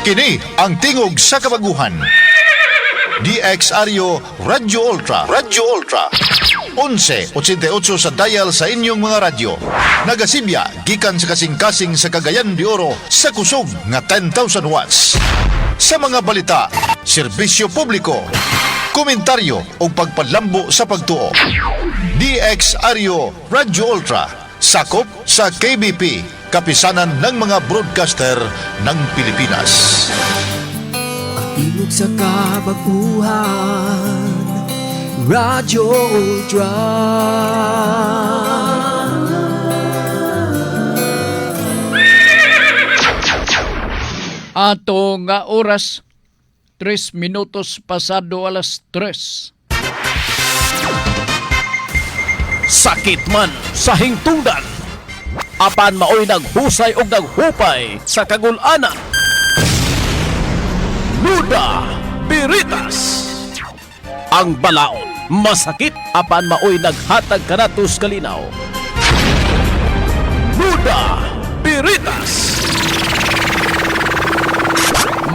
Kini ang tingog sa kabaguhan. DXRyo Radyo Ultra. Radyo Ultra. 1188 sa dial sa inyong mga radyo. Nagasibya gikan sa kasing-kasing sa Cagayan de Oro sa kusog nga 10,000 watts. Sa mga balita, serbisyo publiko, komentaryo o pagpalambo sa pagtuo. DXRyo Radyo Ultra. Sakop sa KBP, kapisanan ng mga broadcaster ng Pilipinas. Tingog sa kabaguhan, Radyo Ultra. Ato nga oras, 3 minutos pasado alas 3. Sakit man sa hingtungdan, apan maoy naghusay og naghupay sa kagul-anan. Nuda Biritas. Ang balaod masakit apan maoy naghatag kanatos kalinaw. Nuda Biritas.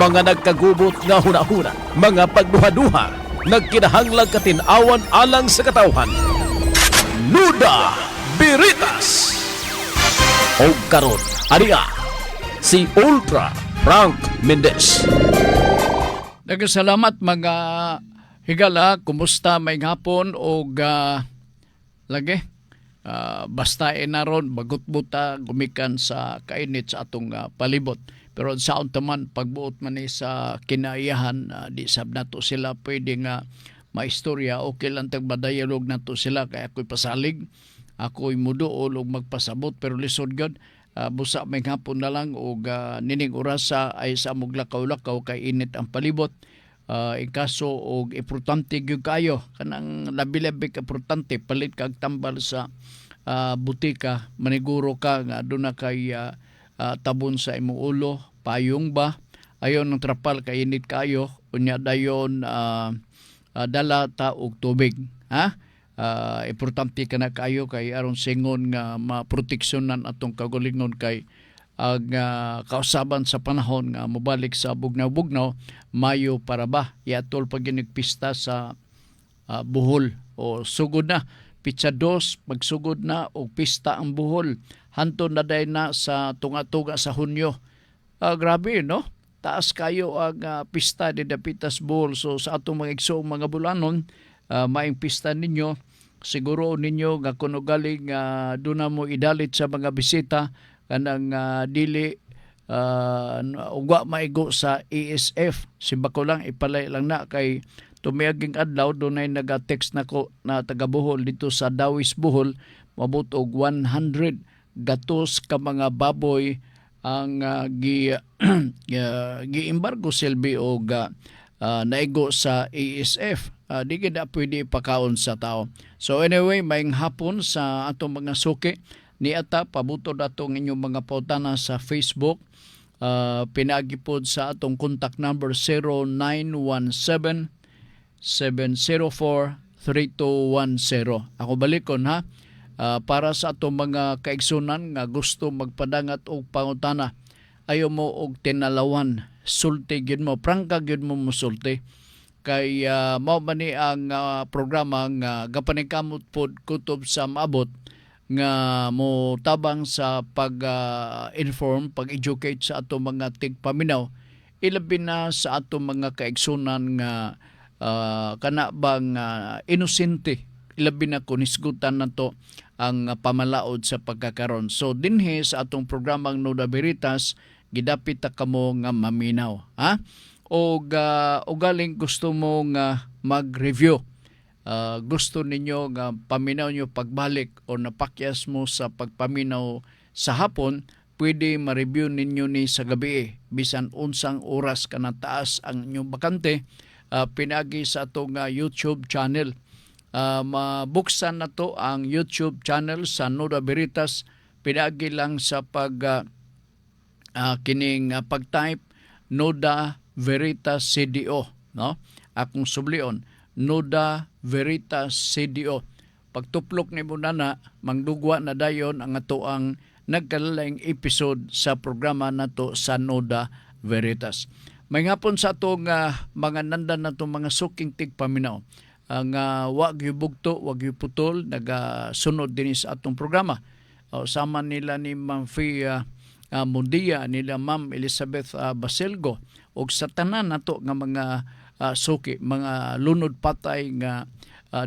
Mga nagkagubot nga hunahuna, mga pagduha-duha, nagkinahanglang katinawan alang sa katawhan. Nuda Biritas. O karon, ariya, si Ultra Frank Mendez. Nagasalamat mga higala, kumusta may hapon o lagi? Basta naron bagut-buta gumikan sa kainit sa atong palibot. Pero sa taman pagbuot man ni sa kinaiyahan, di sab nato sila pwede nga maistorya, okay lang tagmadayalog nato sila kaya ako'y pasalig, ako'y muduol og magpasabot, pero lisod gud busa may hapon na lang og nining orasa ay sa among lakaw-lakaw kay init ang palibot. In kaso og importante gyud kayo kanang labi-labi ka importante palit kag tambal sa butika, maniguro ka nga aduna kay tabon sa imong ulo, payong ba ayon ng trapal kay init kayo unya dayon dala ta og tubig, ha? Importante ka na kayo kay aron singon nga maproteksyonan atong kagalingon kay ang kausaban sa panahon nga mobalik sa bugnaw-bugnaw Mayo para ba iatol pag ginigpista sa Bohol o sugod na Pitsa 2 magsugod na og pista ang Bohol hantud na day na sa tunga-tunga sa Hunyo. Grabe no, taas kayo ang pista ni Dapitas Bohol. So sa atong mga igsoong mga bulanon, maing pista ninyo, siguro ninyo nga kuno galing doon na mo idalit sa mga bisita kanang dili ugwa maigo sa ESF. Simba ko lang ipalay lang na kay tumiaging adlaw doon ay nag-text nako na taga Bohol dito sa Dawis Bohol, mabot og 100 gatos ka mga baboy ang gi-embargo silbi og naigo sa ESF. Di gid pwede ipakaon sa tao. So anyway, maayong hapon sa atong mga suki. Ni ata pabutod atong inyong mga pautana sa Facebook. Pinagipod sa atong contact number 0917-704-3210. Ako balikon ha. Para sa atong mga kaigsunan nga gusto magpadangat og pangutana, ayo mo og tinalawan, sulti gyud mo, prangka gyud mo musulti. Kay mao man ni ang programa nga gapaningkamot pod kutob sa maabot nga mo tabang sa pag-inform, pag-educate sa atong mga tigpaminaw, ilabi na sa atong mga kaigsunan nga kana bang inosente, ilabi na kung hisgutan na to ang pamalaod sa pagkakaron. So dinhi sa atong programang Nuda Biritas, gidapit ta kamo nga maminaw, ha? O galing gusto mo nga mag-review, gusto ninyo nga paminaw nyo pagbalik o napakyas mo sa pagpaminaw sa hapon, pwede ma-review ninyo ni sa gabi, bisan unsang oras ka na taas ang inyong bakante. Pinagi sa atong YouTube channel. Mabuksan na to ang YouTube channel sa Nuda Biritas. Pinagi lang sa kining pag-type Nuda Veritas CDO, no? Akong sublion, Nuda Veritas CDO. Pagtuplok ni mo na mangdugwa na dayon ang ato ang nagkalaing episode sa programa nato sa Nuda Veritas. May ngapon sa atong mga nandan na itong mga suking tigpaminaw. Ang wag yu bugto, wag yu putol, nagasunod din sa atong programa. Sama nila ni Ma'am Fia Mundia, nila Ma'am Elizabeth Baselgo, o sa tanan nato nga mga suki, mga lunod patay nga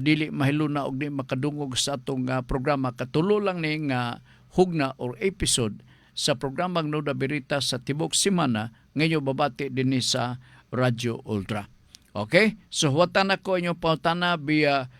dili mahiluna og di makadungog sa atong programa. Katulo lang ni nga hugna or episode sa programang Nuda Veritas sa Tibok Simana ngayon babati din sa Radyo Ultra. Okay? So huwatan ako inyong pautana via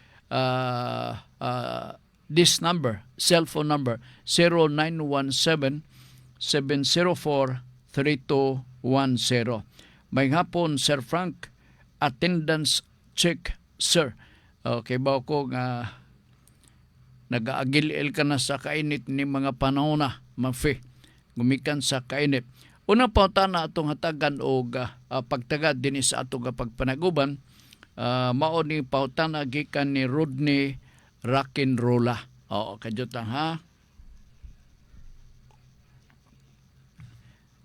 this number, cellphone number 0917-704-3210. May hapon, Sir Frank, attendance check, sir. Okay ba ako nga nag-aagil-il ka na sa kainit ni mga panahon na, Mafi, gumikan sa kainit. Unang pautana atong hatagan o pagtagad din sa atong pagpanaguban, mao ni pautana gikan ni Rodney Rock'n'Rolla. Oo, kadyotang ha.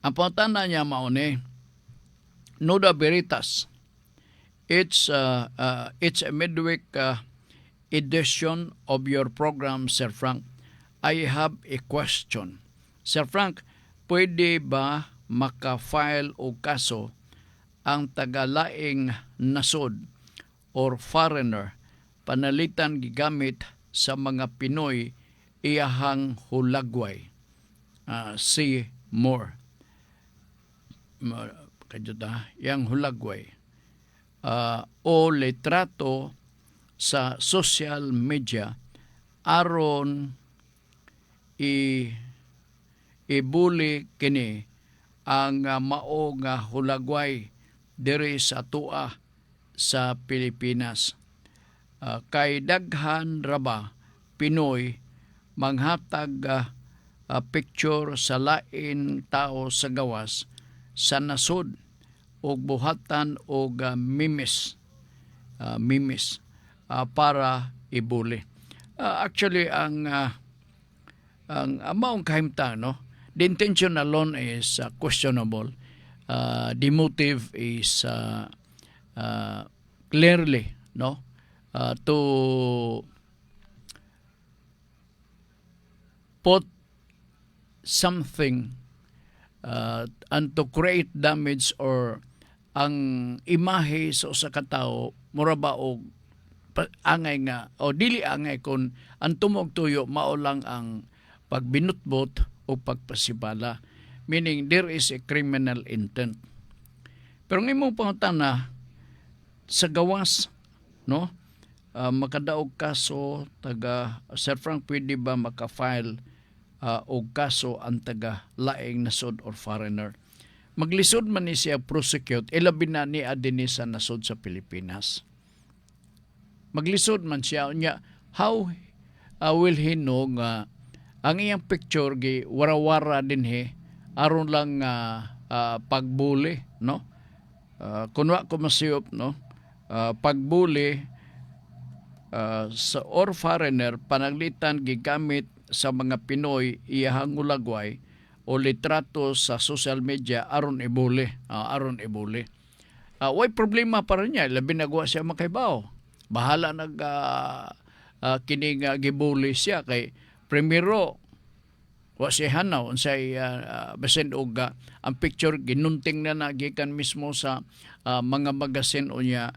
Ang pautana niya mao ni Nuda Veritas. It's a midweek edition of your program, Sir Frank. I have a question. Sir Frank, pwede ba maka-file o kaso ang tagalaing nasod or foreigner panalitan gigamit sa mga Pinoy iyahang hulagway? Si Moore. Kadyota, yang hulagway. O litrato sa social media aron ibuli kini ang mao nga hulagway diri sa tua sa Pilipinas. Kay daghan raba Pinoy manghatag picture sa lain tao sa gawas sa nasod og buhatan og memes para ibuli. Actually ang maong kahimtang, no? The intention alone is questionable. The motive is clearly, no, to put something and to create damage or ang imahe sa usa ka tawo mura ba og angay nga o dili angay kun ang tumog tuyo mao lang ang pagbinutbot o pagpasibala, meaning there is a criminal intent. Pero ng imong pangutana sa gawas, no, makadaog kaso taga Sir Frank, pwede ba maka-file og kaso ang taga laing nasod or foreigner? Maglisod man ni siya prosecute, ilabi na ni adini sa nasod sa Pilipinas. Maglisod man siya niya, how will he know nga ang iyang picture gi warawara dinhi aron lang pagbuli, no? Kunwa ko masiyop, no? Pagbuli sa or foreigner panaglitan gigamit sa mga Pinoy iyahang ulagway o litrato sa social media aron ibuli, way problema para niya, labi nagawa siya makaibaw. Bahala kining gibuli siya kay primero wa si hanaw unsay basin og ang picture ginunting na nagikan mismo sa mga magasin unya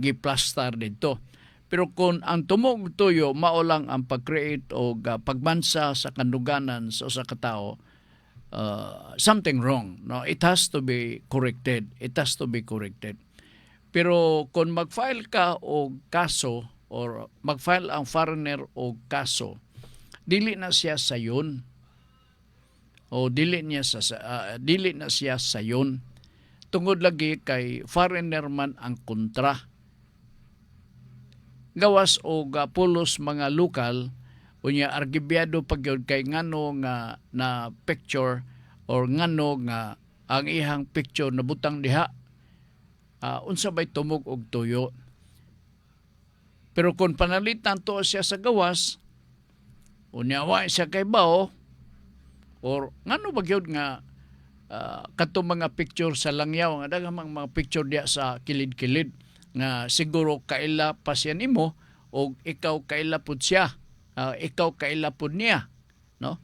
giplastar dito. Pero kung ang tumog tuyo mao lang ang pag-create o pagbansa sa kanduganan sa usa ka tawo, something wrong, no? It has to be corrected. Pero kung mag-file ka og kaso or mag-file ang foreigner og kaso, dili na siya sayon o dili na siya sayon tungod lagi kay foreigner man ang kontra. Gawas og pulos mga lokal unya argibyado pagyud kay ngano nga na picture or ngano nga ang ihang picture nabutang diha, unsa bay tumog og tuyo. Pero kung panalitan to siya sa gawas, unya wa siya kay bao or ngano ba gyud nga kato mga picture sa langyaw nga daghang mga picture diya sa kilid-kilid nga siguro kaila pa siya nimo o ikaw kaila pud siya, ikaw kaila pud niya, no?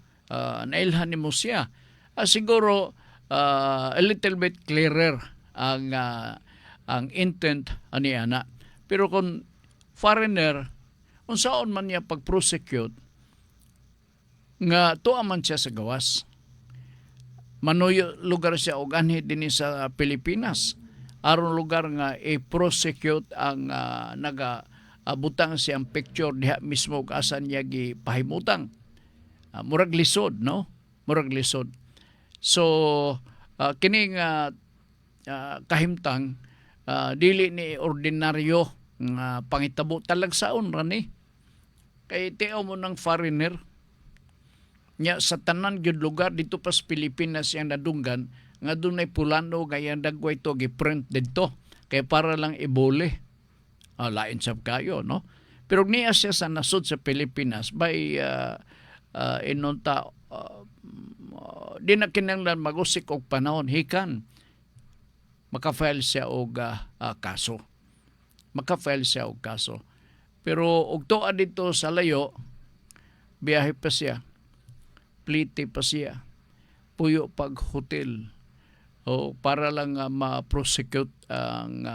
Nailhan nimo siya. Siguro a little bit clearer ang intent ani ana. Pero kung foreigner, unsaon man niya pag-prosecute nga tuwa man siya sa gawas. Manuyo lugar siya og anhi dinhi sa Pilipinas. Aron lugar nga i-prosecute ang butang siyang picture diha mismo kung asan niya gipahimutang. Murag lisod, no? Murag lisod. So, kining kahimtang, dili ni ordinaryo nga pangitabo talagsaon rani. Kay teo mo ng foreigner, nya sa tanan gyud lugar dito pa sa Pilipinas yang nadunggan nga dunay pulano kaya dagway to gi-print didto kay para lang ibole. Lain sab kayo, no? Pero niya siya sa nasod sa Pilipinas by inunta di na kinahanglan magusik og panahon hikan maka-file siya og kaso. Maka-file siya og kaso. Pero og tuwa dito sa layo, biyahe pa siya. Plite pa siya, puyo pag hotel o para lang ma-prosecute ang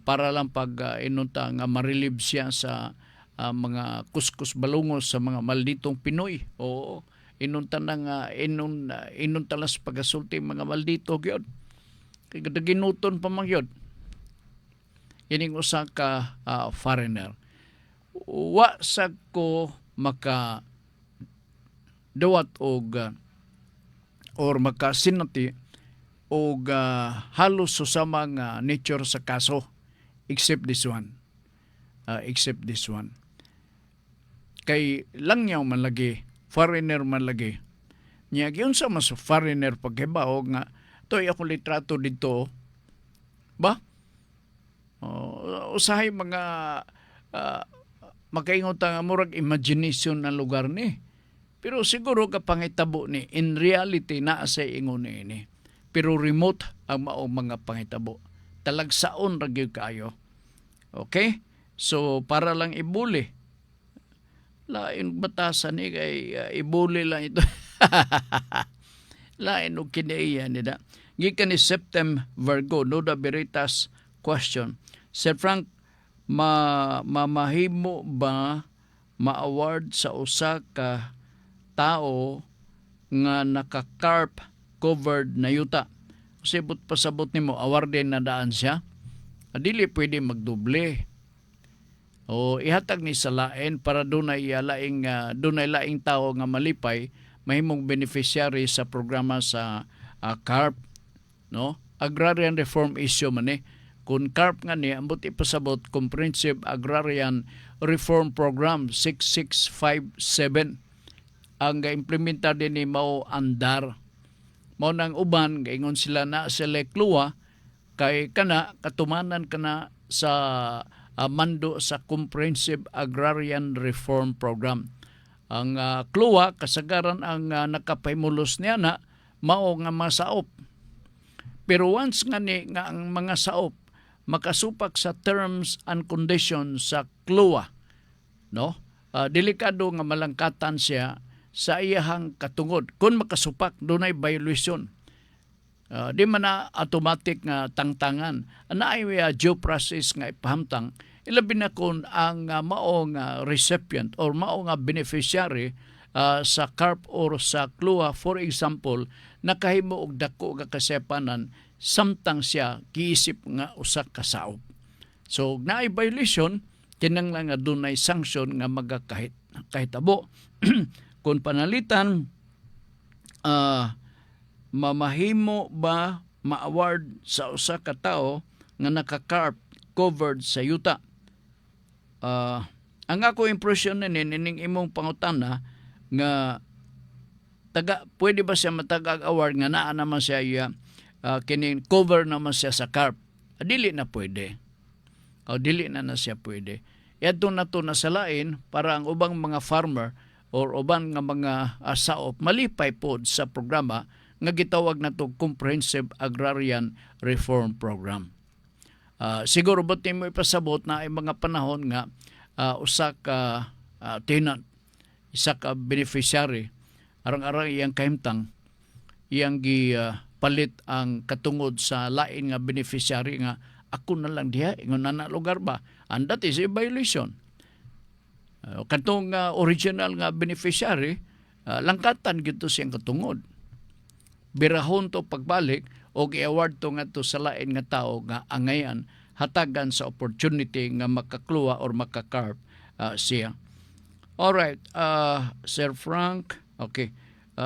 para lang pag inunta nga ma-relieve siya sa mga kuskus balungos sa mga malditong Pinoy o inunta na nga inunta lang sa pagasulti mga maldito gyud kay ginuton pa man gyud ining usa ka foreigner wa sa ko maka dawat og or makasinati og halos susama nga nature sa kaso except this one kay langyaw man lagi foreigner man lagi nya gyud sa mas foreigner paghibaw nga toy ako litrato dito ba usahay mga makaingon ta nga murag imagination ng lugar ni. Pero siguro kapangitabo ni, in reality na sa ingon ni. Pero remote ang maong mga pangitabo. Talagsaon ra gyud kaayo. Okay? So para lang ibuli. Lain batasan ni kay ibuli lang ito. Lain og kinaiya nida. Gikan ni Septem Virgo, Nuda Veritas question. Sir Frank, mamahimo ba ma-award sa usa ka tao nga naka-carp covered na yuta? Sibot pasabot nimo awardin na daan siya. Dili pwede magdoble. O ihatag ni sa lain para dunay laing tao nga malipay mahimong beneficiary sa programa sa CARP, no? Agrarian Reform Issue man kun CARP nga ni ambot ipasabot Comprehensive Agrarian Reform Program 6657 ang ga-implementa din ni mao andar. Mao nang uban gaingon sila na sila kluwa kay kana katumanan kana sa mando sa Comprehensive Agrarian Reform Program. Ang kluwa kasagaran ang nakapahimulos niya na mao nga masaop. Pero once nga ang mga saop makasupak sa terms and conditions sa kluwa, no? Delikado nga malangkatan siya sa iyahang katungod. Kung makasupak, dunay violation. Di man na automatic nga tangtangan. Naay due process nga ipahamtang. Ilabi na kung ang maong recipient or maong beneficiary sa CARP or sa KLUA, for example, nakahimo og dako nga kasepanan samtang siya giisip nga usa ka saop. So naay violation kinahanglan nga dunay sanction nga magakahitabo. Kung panalitan mamahimo ba ma-award sa usa ka tawo nga naka-CARP covered sa yuta? Ang ako impression nining imong pangutana nga pwede ba siya matagag award nga naa naman siya kining cover naman siya sa CARP? Dili na pwede. Dili na siya pwede. Ito na to na salain para ang ubang mga farmer or uban nga mga saop malipay pod sa programa nga gitawag nato Comprehensive Agrarian Reform Program. Siguro ba't mo ipasabot na ay mga panahon nga usa ka tenant, isa ka beneficiary, arang-arang iyang kahimtang, iyang palit ang katungod sa lain nga beneficiary nga ako na lang diha, ingon na lugar ba? And that is a violation. Katong original nga beneficiary, langkatan gito siyang katungod. Birahon to pagbalik o i-award to nga to sa lain nga tao nga angayan hatagan sa opportunity nga makakluwa or makakarp siya. Alright, Sir Frank, okay.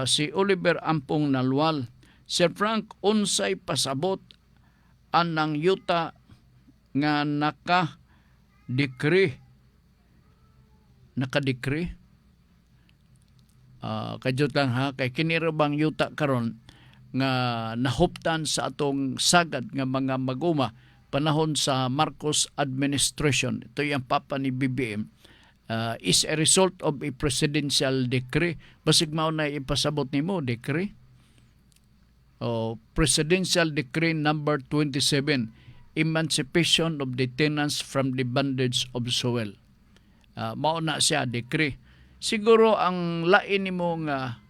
Si Oliver Ampong Nalwal. Sir Frank, unsay pasabot anang yuta nga naka-decree. Kadyot lang ha, kay kinirabang yuta karon nga nahuptan sa atong sagad nga mga maguma panahon sa Marcos administration. Ito yung papa ni BBM. Is a result of a presidential decree. Basig mao na ipasabot nimo decree. Presidential Decree number 27, Emancipation of the Tenants from the Bondage of Soil. Mao na siya decree. Siguro ang lain nimo nga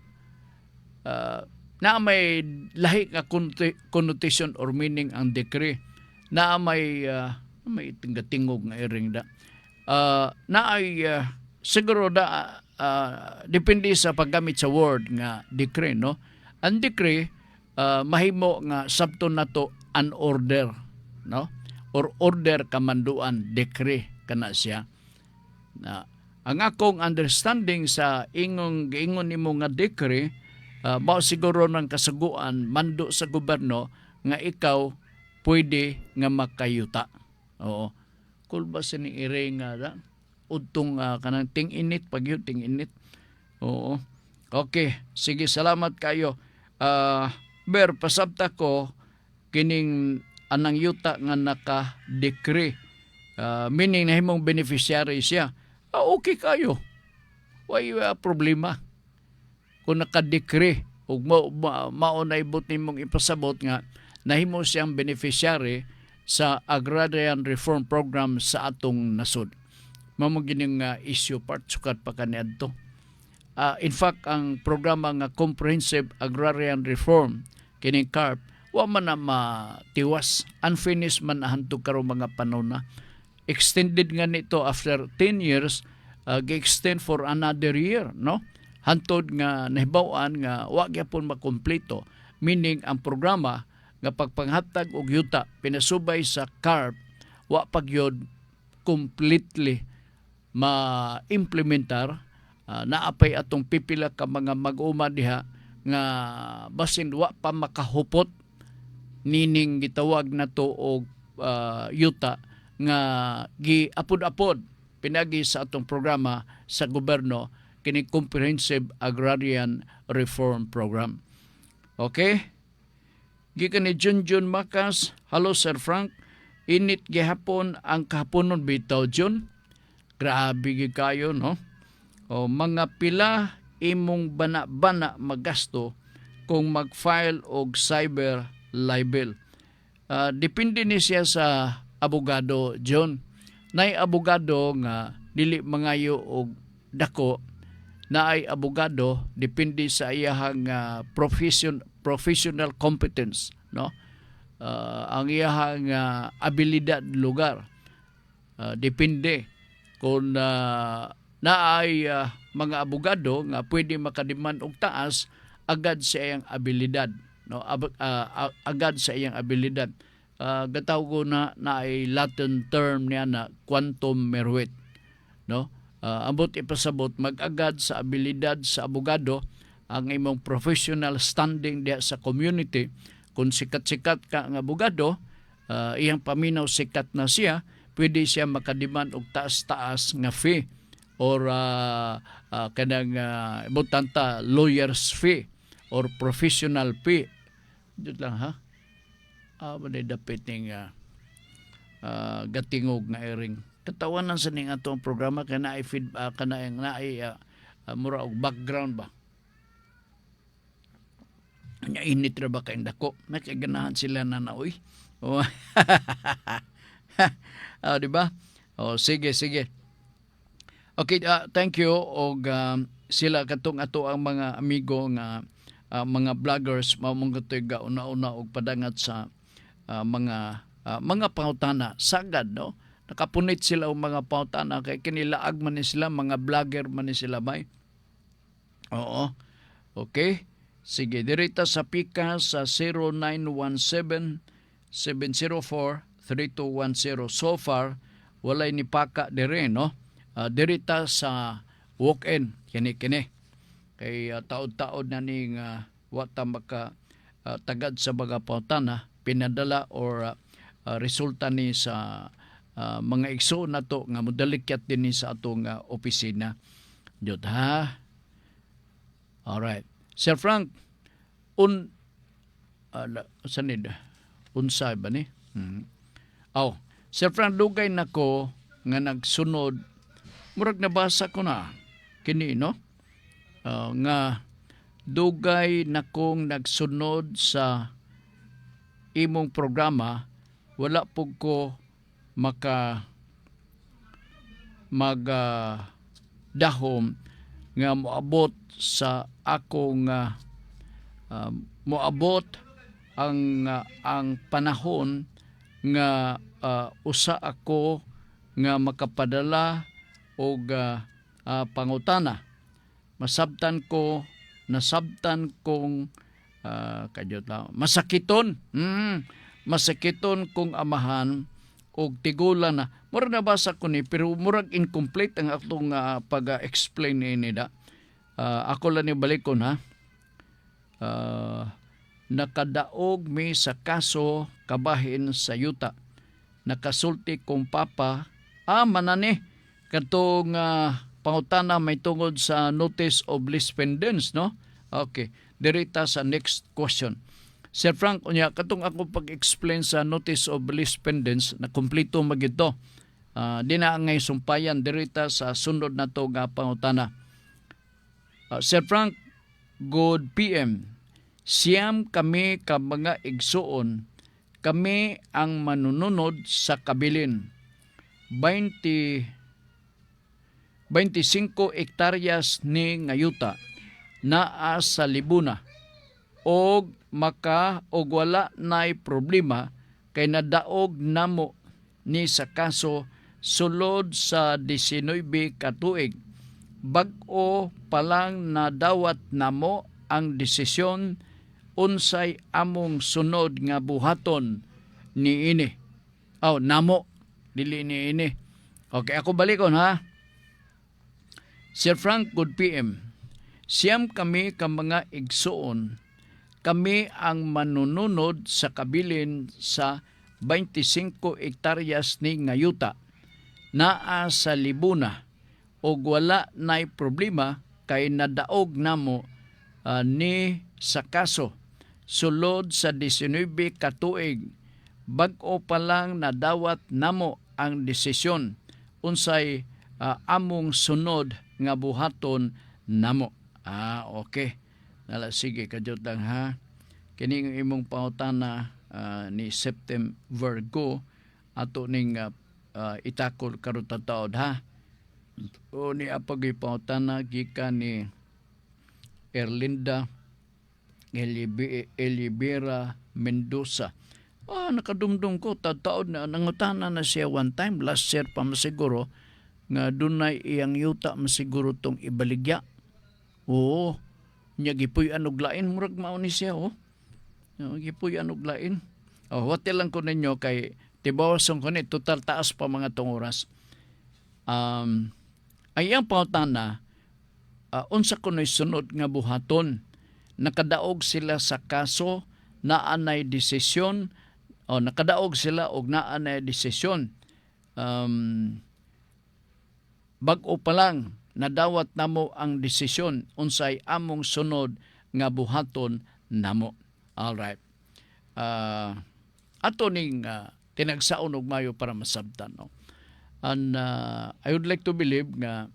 na may lahi nga connotation or meaning ang decree, na may tingog nga iring da, na ay siguro da depende sa paggamit sa word nga decree, no? Ang decree mahimo nga sabton nato an order, no? Or order kamanduan, decree kana siya. Na ang akong understanding sa ingon nimo nga decree, mao siguro ng kasaguan mando sa gobyerno nga ikaw pwede nga makayuta. Oo. Kul ba sini ire nga da udtong kanang ting-init pagyud ting-init. Oo. Okay, sige, salamat kayo. Ber pasabta ko kining anang yuta nga naka-decree. Meaning na himong beneficiary siya. Okay kayo. Why problema? Kung naka-decree ug mao na ibot nimong ipasabot nga nahimo siyang beneficiary sa Agrarian Reform Program sa atong nasod. Mao gining issue part sukat pa kaniadto. In fact, ang programa nga Comprehensive Agrarian Reform kining CARP wa man na matiwas, unfinished man hantod karong mga panahon na. Extended nga nito after 10 years, gi-extend for another year, no? Hantod nga nahibaw-an nga wa gyapon makumpleto, meaning ang programa nga pagpanghatag og yuta pinasubay sa CARP wa pagyod completely ma-implementar. Naapay atong pipila ka mga mag-uma diha nga basin wa pa makahupot nining gitawag nato og yuta nga giapod-apod pinagi sa atong programa sa gobyerno kini Comprehensive Agrarian Reform Program. Okay? Gikan ni Junjun Makas, hello Sir Frank, init gihapon ang kahaponon bitaw Jun. Grabe gi kayo, no? O mga pila imong bana-bana magasto kung mag-file og cyber libel. Depende ni siya sa abogado John. Nay abogado nga dili mangayo og dako, na ay abogado depende sa iyahang professional competence, no? Ang iyahang abilidad lugar. Depende kung naay mga abogado nga pwede makadiman og taas agad sa iyang abilidad, no? Agad sa iyang abilidad. Gatawgo na ay Latin term niya na quantum meruit, no? Ambot ipasabot mag-agad sa abilidad sa abogado ang imong professional standing diha sa community. Kung sikat-sikat ka ang abogado, iyang paminaw sikat na siya, pwede siya makadiman og taas-taas nga fee or kanang butanta lawyer's fee or professional fee. Dito lang ha. Manay dapit ning gatingog nga iring. Katawanan sa ning atong programa kay naay feedback naay mura og background ba. Nya init ra ba kayong dako? May kaganahan sila na naoy. Oh. Di ba? Oh, sige. Okay, thank you og sila katong ato ang mga amigo nga mga vloggers mamong katoy una-una og padangat sa mga pangutana sagad no. Nakapunit sila og mga pangutana kay kinilaag man ni sila mga vlogger man ni sila bay. Oo. Okay. Sige, dirita sa pika sa 0917-704-3210. So far, walay ni paka dire, no? Dirita sa walk-in, kini. Kay taod-taod na ning wata maka tagad sa mga pautana, pinadala or resulta ni sa mga igsoon na to nga modalikyat din ni sa atong opisina. Jud ha? Alright. Sir Frank, sanid, unsay ba ni? Sir Frank, dugay na ko nga nagsunod, murag nabasa ko na, kini, no? Nga dugay na kong nagsunod sa imong programa, wala po ko dahom nga moabot sa akong moabot ang panahon nga usa ako nga makapadala og pangutana. Nasabtan kong masakiton kong amahan og tigulan na. Murag nabasa ko ni pero murag incomplete ang atong pag-explain ni da. Ako lang ni balikon ha. Nakadaog mi sa kaso kabahin sa yuta. Nakasulti kong papa, manani katong pangutana may tungod sa notice of lispendence, no? Okay, dirita sa next question. Sir Frank, unya katong ako pag-explain sa notice of lispendence na kumpleto magito. Di na ngay sumpayan dirita sa sunod na to nga pangutana. Sir Frank, good PM. Siyam kami ka mga igsuon. Kami ang manununod sa kabilin. 25 hektaryas ni ngayuta naa sa Libuna. Og wala nay problema kay nadaog namo ni sa kaso sulod sa 19 ka tuig. Bag-o palang nadawat namo ang desisyon unsay among sunod nga buhaton ni ini. Namo dili ni ini. Okay, ako balikon ha. Sir Frank, good PM. Siyam kami ka mga igsuon. Kami ang manununod sa kabilin sa 25 hektaryas ni ngayuta naa sa Libuna. Og wala nay problema kay nadaog namo ni sa kaso sulod sa 19 ka tuig. Bag-o pa lang nadawat namo ang desisyon unsay among sunod nga buhaton namo. Okay. Sige kadyot lang ha. Kini ang imong pangutana ni September go ato ning itakol karon taud ha. O ni apag pangutana gikan ni Erlinda Elibera Mendoza. Nakadumdum ko taud na nangutana na siya one time last year pa masiguro nga dunay iyang yuta masiguro tong ibaligya. Oo. Nya gipuy-an og lain murag mao ni siya gipuy-an og lain. Hotel lang ko ninyo kay tibawason ko ni total taas pa mga tong oras. Ay ang pangutana unsa kunoy sunod nga buhaton. Nakadaog sila sa kaso naanay desisyon nakadaog sila og naanay desisyon. Bag-o pa lang nadawat namo ang desisyon unsay among sunod nga buhaton namo. All right. Ato ning tinagsaon og mayo para masabtan, no. And I would like to believe nga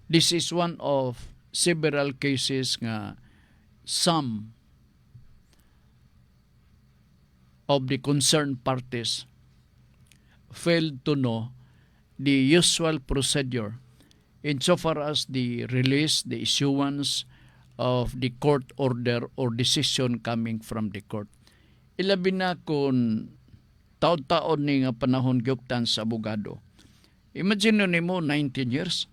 this is one of several cases nga some of the concerned parties failed to know the usual procedure insofar as the release, the issuance of the court order or decision coming from the court. Ilabi na kung taon-taon ni nga panahon gyuptan sa abogado. Imagine nimo 19 years.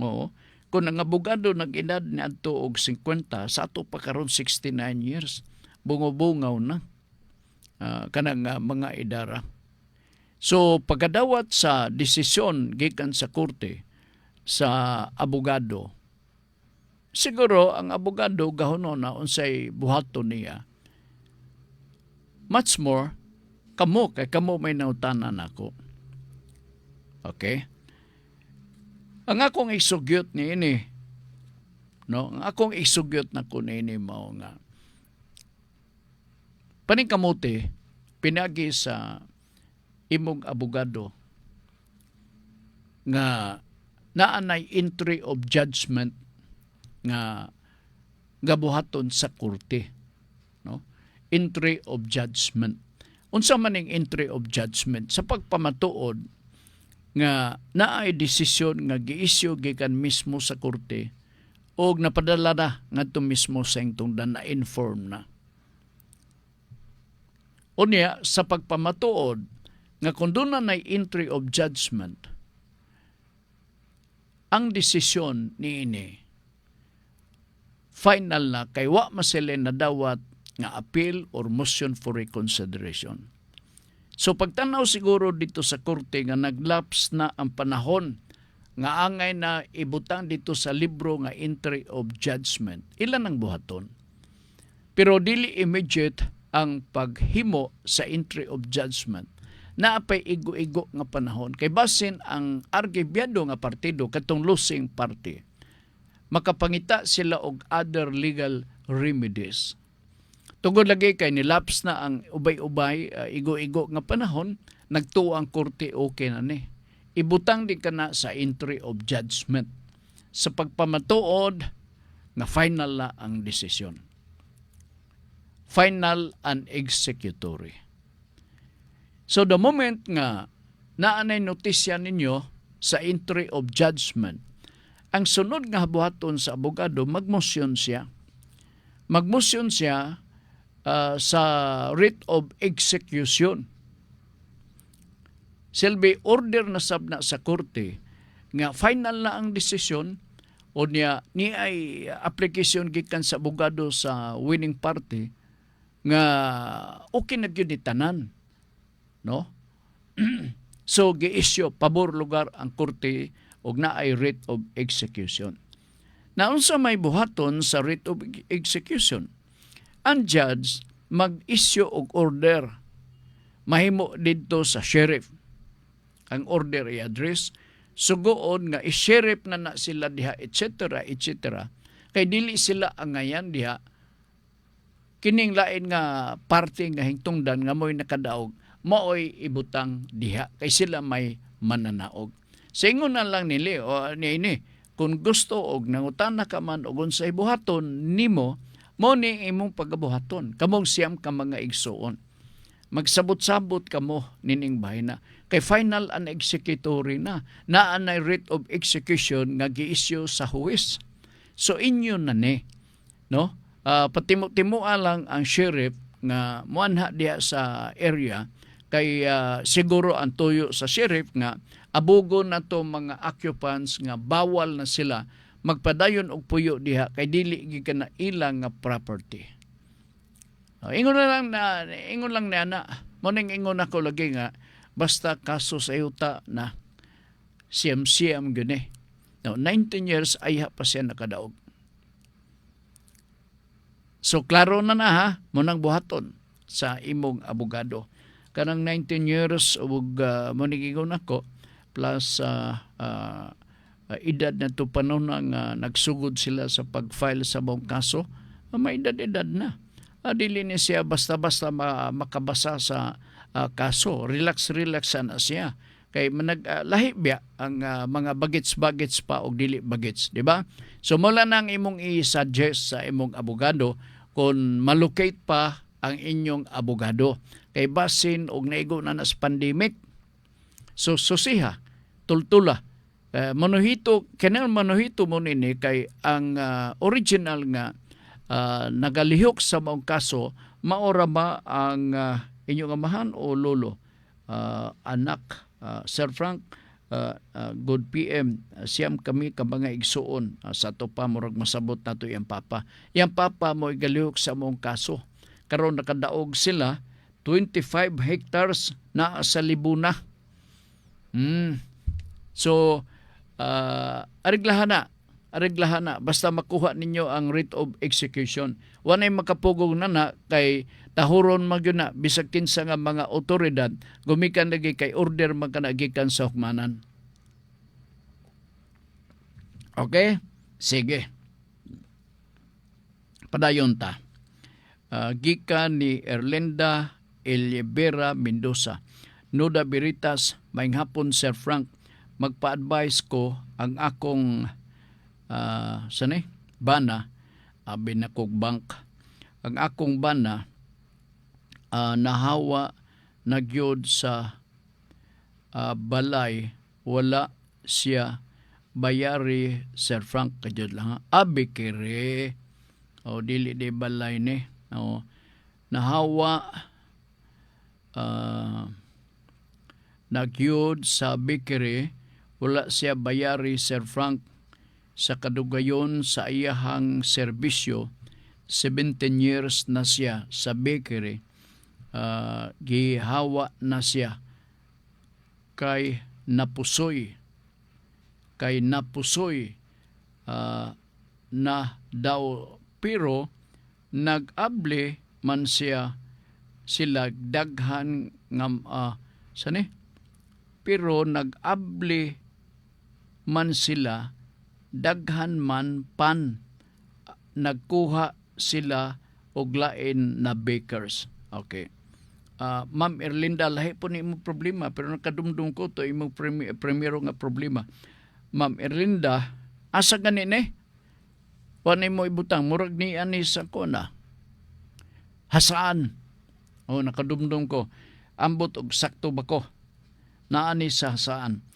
Oo. Kung ang abogado nag-edad ni adto og 50, sa ato pa karon 69 years. Bungo-bungaw na. Kanang mga idara. So pagkadawat sa desisyon gikan sa korte sa abogado, siguro ang abogado gahonon na unsay buhaton niya. Much more kamo kay kamo may nautanan ako. Okay? Ang akong isugyot ni ini, no? Ang akong isugyot na ko ni ini mao nga paning kamote pinagi sa imong abogado nga naanay entry of judgment nga gabuhaton sa korte, no? Entry of judgment. Unsa man ning entry of judgment sa pagpamatuod nga naay desisyon nga gi-issue gikan mismo sa korte o napadala na ngadto mismo sa ingtungdan na inform na. Unya sa pagpamatuod nga kung doon na entry of judgment, ang desisyon ni ini, final na, kay wa masilin na dawat nga appeal or motion for reconsideration. So pagtanaw siguro dito sa korte nga naglaps na ang panahon nga angay na ibutang dito sa libro nga entry of judgment, ilan ang buhaton? Pero dili immediate ang paghimo sa entry of judgment. Naapay igo-igo nga panahon kay basin ang argibyado nga partido katong losing party makapangita sila og other legal remedies. Tungod lagi kay nilaps na ang ubay-ubay igo-igo nga panahon, nagtuo ang korte okay na ni. Ibutang di kana sa entry of judgment sa pagpamatuod nga final na ang desisyon. Final and executory. So the moment nga naanay notisya ninyo sa entry of judgment, ang sunod nga buhaton sa abogado, magmotion siya. Magmotion siya sa writ of execution. Silbi order na sabna sa korte nga final na ang desisyon o niya ni ay application gikan sa abogado sa winning party nga okay na gyud ni tanan, no? So gi-issue pabor lugar ang korte og naay writ of execution. Naunsa may buhaton sa writ of execution, ang judge mag-issue og order mahimo didto sa sheriff. Ang order i-address sugoon nga i-sheriff na sila diha etc. etc. Kay dili sila angayan diha kining lain nga parte nga hingtungdan nga mo'y nakadaog maoy ibutang diha kay sila may mananaog. Sa ingon na lang nili o ni kung gusto og nangutana ka man og unsay buhaton nimo mo ni imong pagabuhaton kamong siyam ka mga igsuon. Magsabot-sabot kamo nining bahina kay final and executory na naanay writ of execution nga gi-issue sa huwis. So inyo na ni, no? Patimo-timoa lang ang sheriff nga muanha diha sa area kay siguro ang tuyo sa sheriff nga abugo na to mga occupants nga bawal na sila magpadayon og puyo diha kay dili gikan na ilang nga property. Ingon lang na mo ning ingon ako lagi nga basta kaso sa yuta na siyam gani. Now 19 years ay pa siya nakadaog. So klaro na ha mo nang buhaton sa imong abogado. Kanang 19 years ug mo nigingon ako plus edad na to panahon nga nagsugod sila sa pag-file sa mong kaso, may edad na. Dili ni siya basta-basta makabasa sa kaso. Relax na siya. kay lahi biya ang mga bagets pa og dili bagets, di ba? So mula nang imong i-suggest sa imong abogado kung malocate pa ang inyong abogado kay basin og naigo na nas pandemic. So susiha, tultula. Manuhito mo nini kay ang original nga nagalihok sa maong kaso maora ba ang inyong amahan o lolo, anak, Sir Frank, good PM, siyam kami ka mga igsuon sa to pa murag masabot nato yang papa. Yang papa mo igalihok sa maong kaso. Karon nakadaog sila 25 hectares na sa Libuna. So ariglahan na basta makuha ninyo ang writ of execution. Wanay makapugong na kay tahuron magyud na bisag kinsa nga mga otoridad gumikan lagi kay order magkanagikan sa hukmanan. Okay? Sige. Padayon ta. Gikan ni Erlinda Eliebera Mendoza. Nuda Biritas, maayong hapon Sir Frank. Magpa-advise ko ang akong bana, binakog bank. Ang akong bana nahawa nagyod sa balay, wala siya bayari Sir Frank kadyod lang. Abi kere. O dili di balay ni. O, nahawa nagyod sa bikere, wala siya bayari Sir Frank sa kadugayon sa iyahang serbisyo. 17 years na siya sa bakery. Gihawa na siya kay napusoy na daw, pero nag-abli man sila daghan nga pero nag-abli man sila daghan man pan, nagkuha sila og lain na bakers. Okay. Ma'am Erlinda, lahi po ni imong problema pero nakadumdum ko to imong primero nga problema. Ma'am Erlinda, asa gani ni? Wanay mo ibutang murag ni ani sa kona. Hasaan? O nakadumdum ko. Ambot og sakto ba ko? Naani sa hasaan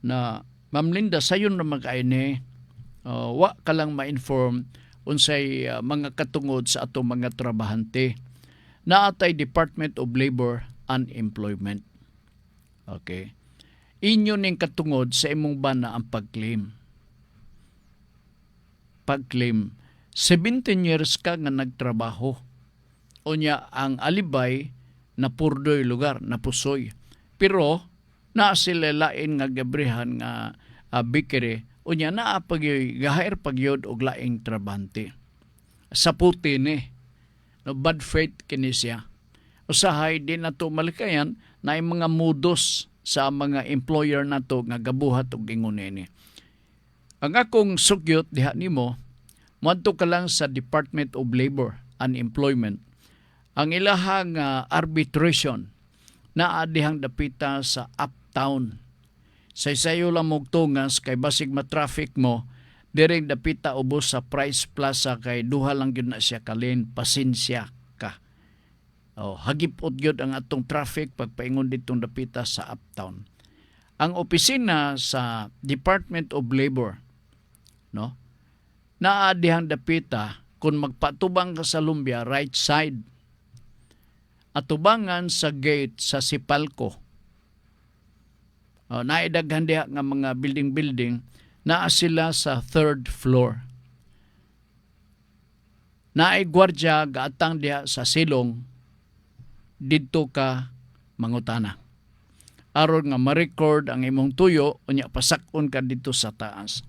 na Ma'am Linda sayon na mag-aini. Wa ka lang ma-inform unsay mga katungod sa atong mga trabahante. Naatay Department of Labor and Employment. Okay. Inyo ning katungod sa imong bana ang pag-claim. 17 years ka nga nagtrabaho. Unya ang alibay na purdoy lugar, na pusoy. Pero na sila lain nga gabrihan nga bikere, unya naa gahair pagyod og laing trabante. Sa puti ni, no, bad faith kini siya. Usahay din nato malikayan na yung mga modus sa mga employer nato nga gabuhat og ingon ni. Ang akong sugyot diha nimo, moadto ka lang sa Department of Labor and Employment. Ang ilahang arbitration na adihang dapita sa uptown. Saysayo lang mong tungas kay basig ma-traffic mo, direng dapita ubos sa Price Plaza kay duha lang yun na siya kalin, pasensya ka. Hagipot yun ang atong traffic pagpaingon ditong dapita sa uptown. Ang opisina sa Department of Labor, no, naadihang dapita kung magpatubang ka sa Lumbia, right side, atubangan sa gate sa Sipalco. Naidaghan diha nga mga building, naa sila sa 3rd floor. Naay gwardya gaatang diha sa silong, didto ka mangutana. Aron nga ma-record ang imong tuyo, unya pasakon ka dito sa taas.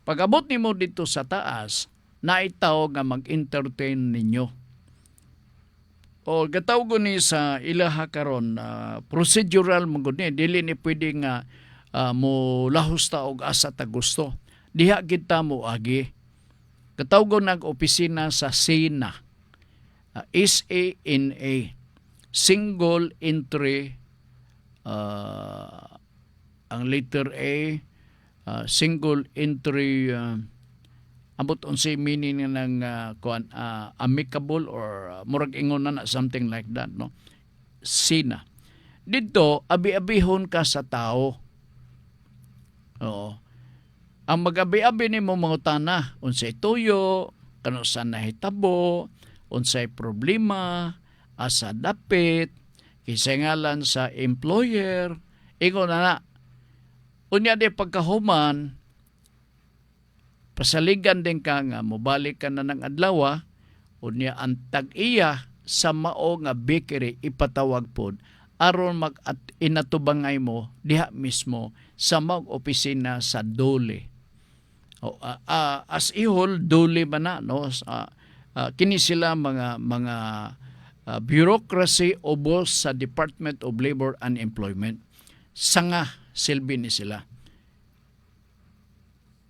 Pag-abot nimo dito sa taas, naitaw nga mag-entertain ninyo. O gataw ko ni sa ilaha karon, procedural mong ni, dili ni pwede nga mo lahos ta og asa ta gusto. Diha kita mo agi. Gataw ko nag-opisina sa SENA, SANA, Single Entry ang letter A, single entry, abot unsay meaning ng amicable or murag ingon na something like that, no? Sina. Dito, abi-abihon ka sa tao. Oo. Ang mag-abi-abi ni mo mangutana, unsay tuyo, kano sa nahitabo, unsay problema, asa dapit, kisengalan sa employer, ingon na. Unya di pagkahuman, pasaligan din ka nga, mobalik ka na ng adlaw, unya ang tag-iya sa mao nga bakery ipatawag pod aron inatubangay mo diha mismo sa mga opisina sa dole. As ihol dole man na, no? Kini sila mga bureaucracy o boss sa Department of Labor and Employment. Sanga silbi ni sila.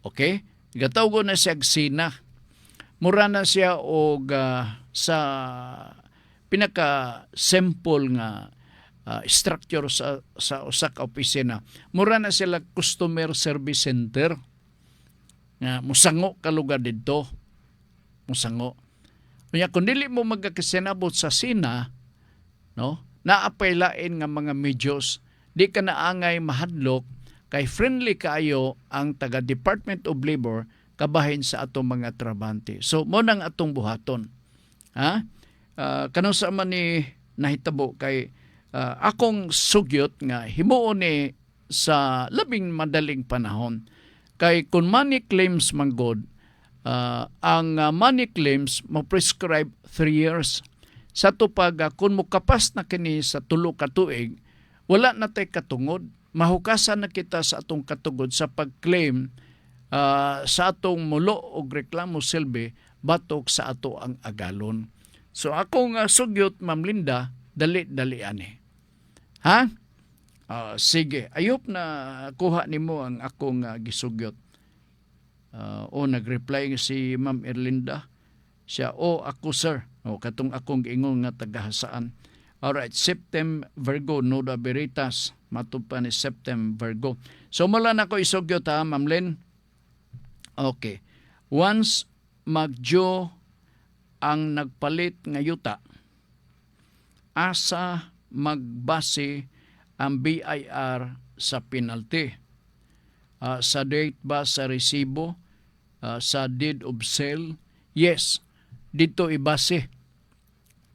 Okay? Gatawgo na siya sina. Mura na siya og sa pinaka-simple nga structure sa usa ka opisina. Mura na sila customer service center. Nga musango ka lugar didto. Musango. Kanya kung dili mo magkasinabot sa sina, no? Naapay lain nga mga medyos, di ka naangay mahadlok kay friendly kaayo ang taga Department of Labor kabahin sa atong mga trabante. So mo nang atong buhaton. Ha? Kano sa man ni nahitabo kay akong sugyot nga himuon ni sa labing madaling panahon. Kay kung money claims manggod, ang money claims mo prescribe 3 years. Sa tupag kung mukapas na kini sa 3 ka tuig, wala na tay katungod. Mahukasan na kita sa atong katugod sa pag-claim sa atong mulo og reklamo silbi batok sa ato ang agalon. So akong sugyot, Ma'am Linda, dali-dali ani. Ha? Sige, ayop na kuha nimo ang akong gisugyot. Nag-reply si Ma'am Erlinda. Siya, ako sir. Katong akong ingon nga tagahasaan. Alright, Septem Virgo, Nuda Veritas. Matupa ni Septem Virgo. So mula na ko isugyot ha, Ma'am Lynn. Okay. Once magjo ang nagpalit nga yuta, asa magbase ang BIR sa penalty. Sa date ba sa resibo, sa deed of sale? Yes, dito ibase.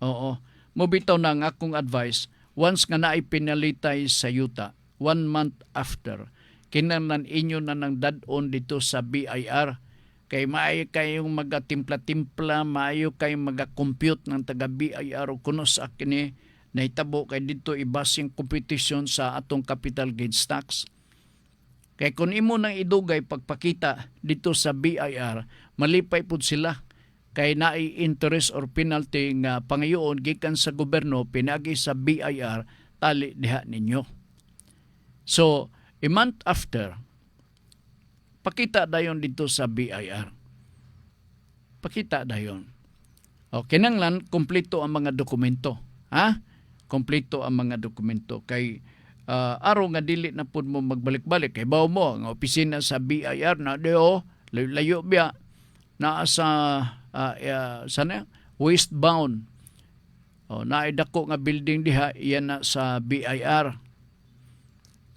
Oo. Mobitaw na ang akong advice, once nga naay pinalitay sa yuta, 1 month after, kinahanglan inyo na ng dadon dito sa BIR. Kay maayo kayong magatimpla-timpla, maayo kayong magakompute ng taga BIR o kuno sa akin nahitabo kay dito ibasing competition sa atong capital gains tax. Kay kung imo nang idugay pagpakita dito sa BIR, malipay pud sila. Kay naay interest or penalty nga pangayoon gikan sa gobyerno pinagi sa BIR, tali diha ninyo. So, a month after, pakita dayon dito sa BIR. Pakita dayon. Kinahanglan kompleto ang mga dokumento. Ha? Kompleto ang mga dokumento. Kay araw nga dili na pud mo magbalik-balik. Kay bawo mo, ang opisina sa BIR na deo, layo biya, na sa sana westbound. Naidako nga building diha, iyan na sa BIR.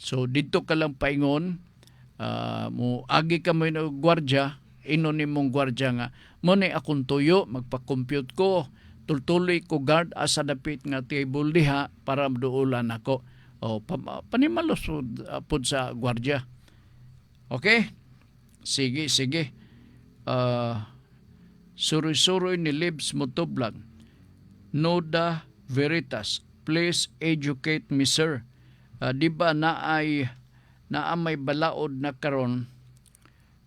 So dito ka lang paingon, mo agi ka mo yung gwardya, ino ni mong gwardya nga, mo ni akong tuyo, magpa-compute ko, tultuloy ko guard asa dapit nga table diha para maduulan ako. Panimalos pud sa gwardya. Okay? Sige. Suroy-suroy ni Libs Motoblag. Nuda Veritas, please educate me, sir. Di ba naay may balaod na karon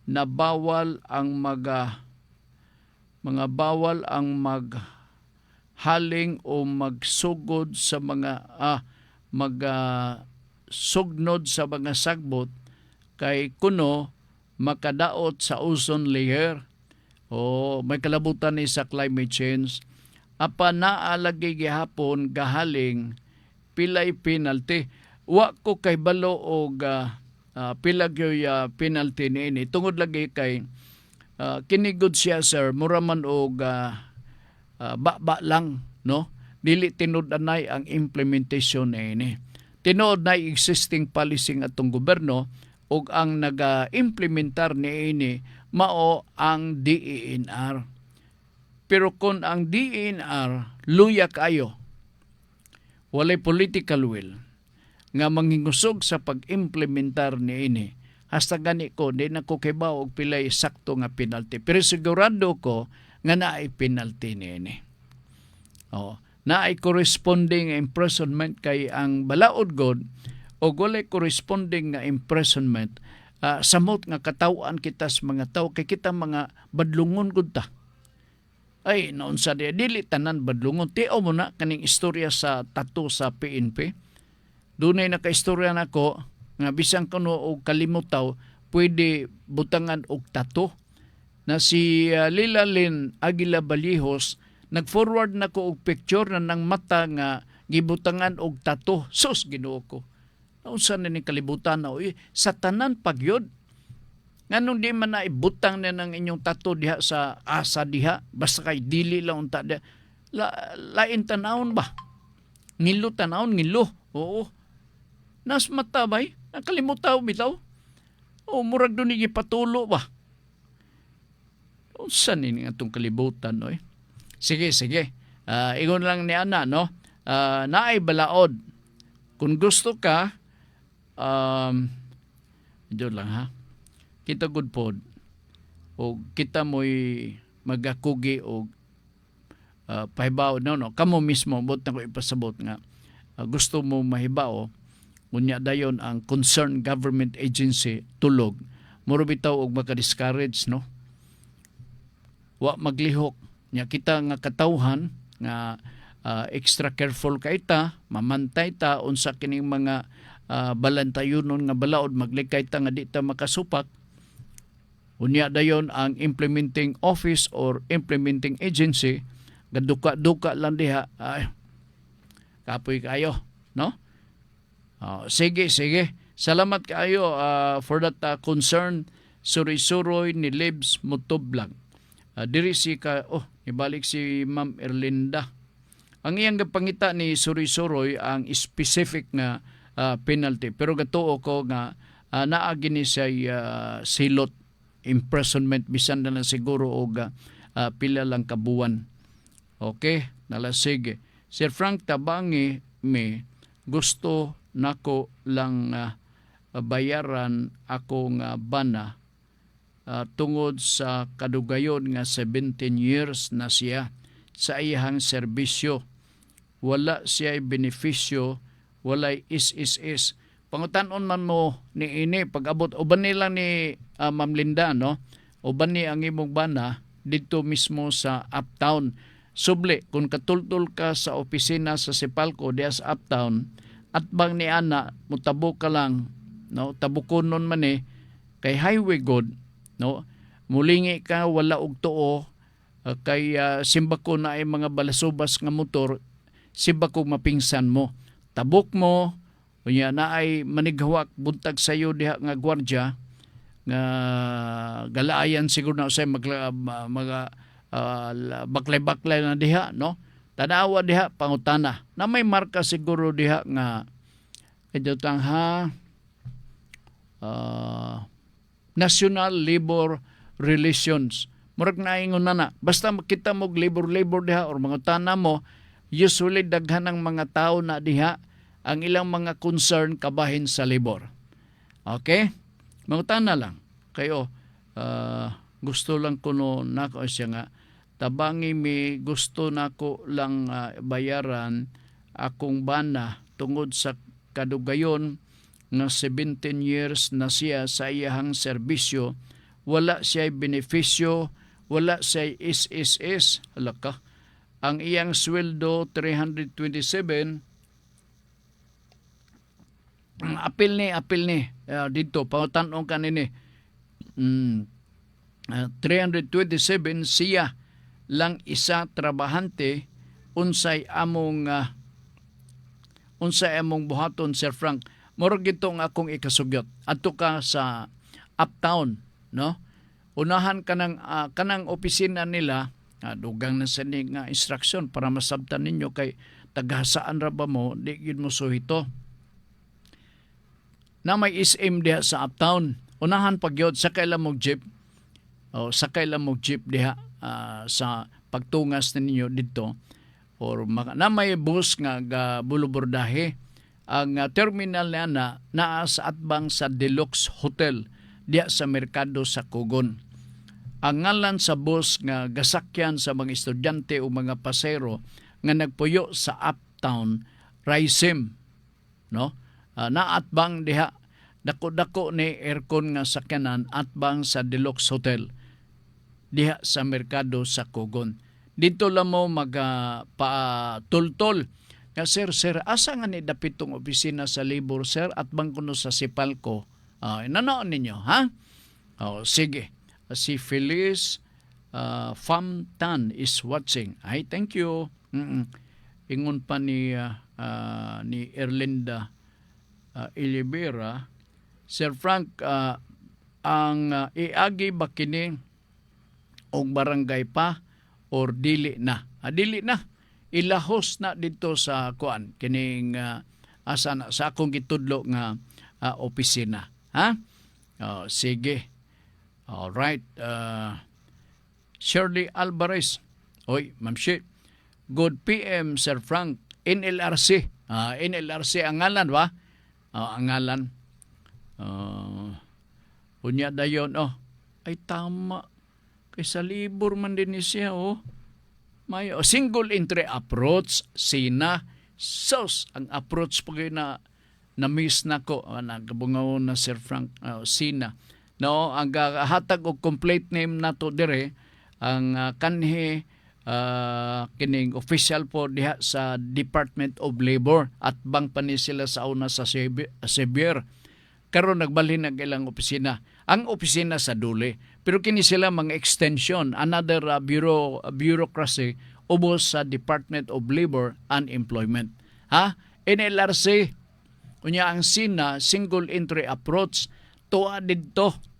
na bawal ang mga bawal ang maghaling o magsugod sa mga sugnod sa mga sagbot kay kuno makadaot sa ozone layer o may kalabutan ni sa climate change. Apa naalagi gihapon gahaling pilay penalty. Wa ko kay balo og pila gyud penalty niini tungod lagi kay kinigod siya sir mura man og ba lang no, dili tinud-anay ang implementation niini. Tinuod na existing policy ng atong gobyerno ug ang naga-implementar niini mao ang DENR. Pero kung ang DENR luya kayo, walay political will nga mangingusog sa pag-implementar niini, hasta gani ko di na ko kibaw og pilay sakto nga penalty. Pero sigurado ko nga naay penalty niini. Naay corresponding imprisonment kay ang balaod god o walay corresponding nga imprisonment samot nga katawan kita sa mga tao kay kita mga badlungon gud ta. Ay noon sa dili tanan badlungon. Tiaw mo na kaning istorya sa tattoo sa PNP. Dunay nakaistorya nako nga bisan kuno og kalimutaw pwede butangan og tattoo na si Lilalin Aguila Balihos nag-forward na ko og picture na ng mata nga gibutangan og tattoo. Sus, Ginoo ko. Unsa na ni kalibutan na sa tanan pagyod. Nganong di man na ibutang na ng inyong tattoo diha sa asa diha basta kay dili lang unta diha. Lain tanawon ba? Ngilo tanawon, ngilo. Oo. Nas mata bay, nakalimutaw bitaw. O murag do ni gipatulo ba? Unsa ni nga tong kalibutan no? Sige. Ingon lang ni ana no. Naay balaod. Kung gusto ka diyon lang ha. Kita good pod o kita mo'y magakugi o pahibaw no. Kamo mismo bot na ko ipasabot nga gusto mo mahibaw unya dayon ang concerned government agency tulog muro bitaw og maka-discourage no. Wa maglihok nya kita nga katawhan nga extra careful kay ta, mamantay ta unsa kining mga balantayunon nga balaod maglikay ta nga di ta makasupak. Unya dayon ang implementing office or implementing agency gaduka-duka lang diha kapoy kayo no. Sige. Salamat kayo for that concern. Suroy-suroy ni Libs Mutublang. Diri si ibalik si Ma'am Erlinda. Ang iyang pangita ni Suroy-suroy ang specific nga penalty. Pero gatuo ko nga naagi ni siya silot imprisonment bisan na lang siguro og pila lang kabuwan. Okay? Sige. Sir Frank Tabangi gusto nako lang bayaran akong bana tungod sa kadugayon nga 17 years na siya sa iyang serbisyo. Wala siya benepisyo, walay is. Pangutanon man mo ni ini pag-abot uban nila ni Ma'am Linda no. Uban ni ang imong bana dito mismo sa Uptown. Subli kung katultul ka sa opisina sa Sipalco diya sa Uptown at bang ni ana mutabo ka lang no, tabukonon man kay highway god no, mulingi ka wala og tuo kay simbako na ay mga balasubas nga motor simbako mapingsan mo tabok mo unya na ay manighawak buntag sayo diha nga gwardiya nga galaayan siguro na usay mga baklay-baklay na diha no. Tanawa diha pangutana na may marka siguro diha nga edutang National Labor Relations. Murag naingon na basta makita mo labor diha or mangutana mo usually daghan ng mga tao na diha ang ilang mga concern kabahin sa labor. Okay? Mangutana lang kayo gusto lang kuno nako siya nga tabangi mi gusto nako lang bayaran akong bana tungod sa kadugayon nga 17 years na siya sa iyang serbisyo. Wala siya benepisyo, wala siya is. Halaka. Ang iyang sweldo 327. Apil ni dito pautan-ong kanini. 327 siya lang isa trabahante unsay among buhaton Sir Frank murag ito nga akong ikasugyot. Adto ka sa uptown, no? Unahan kanang opisina nila, dugang na sa nga instruction para masabtan ninyo kay taghasaan ra ba mo, di gyud mo suhito. Na may SM diha sa uptown. Unahan pagyod sa kailan mong jeep. O sa kailan mong jeep diha sa pagtungas ninyo dito. Or na may bus nga bulubordahe. Ang terminal na naa sa atbang sa Deluxe Hotel diha sa merkado sa Kugon. Ang ngalan sa bus nga gasakyan sa mga estudyante o mga pasero nga nagpuyo sa uptown Raisim, no? Naatbang diha dako-dako ni aircon nga sakyanan atbang sa Deluxe Hotel diha sa merkado sa Kugon. Dito lang mo magpatultol nga sir asa nga ni dapitong opisina sa labor sir at bang kuno sa Sipalco. Inanaon ninyo ha? Sige. Si Feliz Famtan is watching. Ay, thank you. Ingon pa ni Erlinda Ilibera, Sir Frank, ang iagi ba kini og barangay pa or dili na? Dili na. Ilahos na dito sa kuan kining asa na sa akong gitudlo nga opisina. Ha? Sige. All right. Shirley Alvarez. Oy, Ma'am Shi. Good PM, Sir Frank. NLRC. NLRC ang ngalan ba? Ang ngalan. Unya dayon. Ay tama. Kay sa libur man din siya. May single entry approach. Sina. Sos. Ang approach pag na-miss na ko. Nagabungaw na Sir Frank. Sina. No, ang hatag og complete name nato dire ang kanhi kining official po diha sa Department of Labor at bang pa ni sila sa una sa Sevier. Karon nagbalhin ang ilang opisina. Ang opisina sa Dule, pero kini sila mga extension, another bureaucracy ubos sa Department of Labor and Employment. NLRC unya ang SINA, single entry approach, tuwa didto.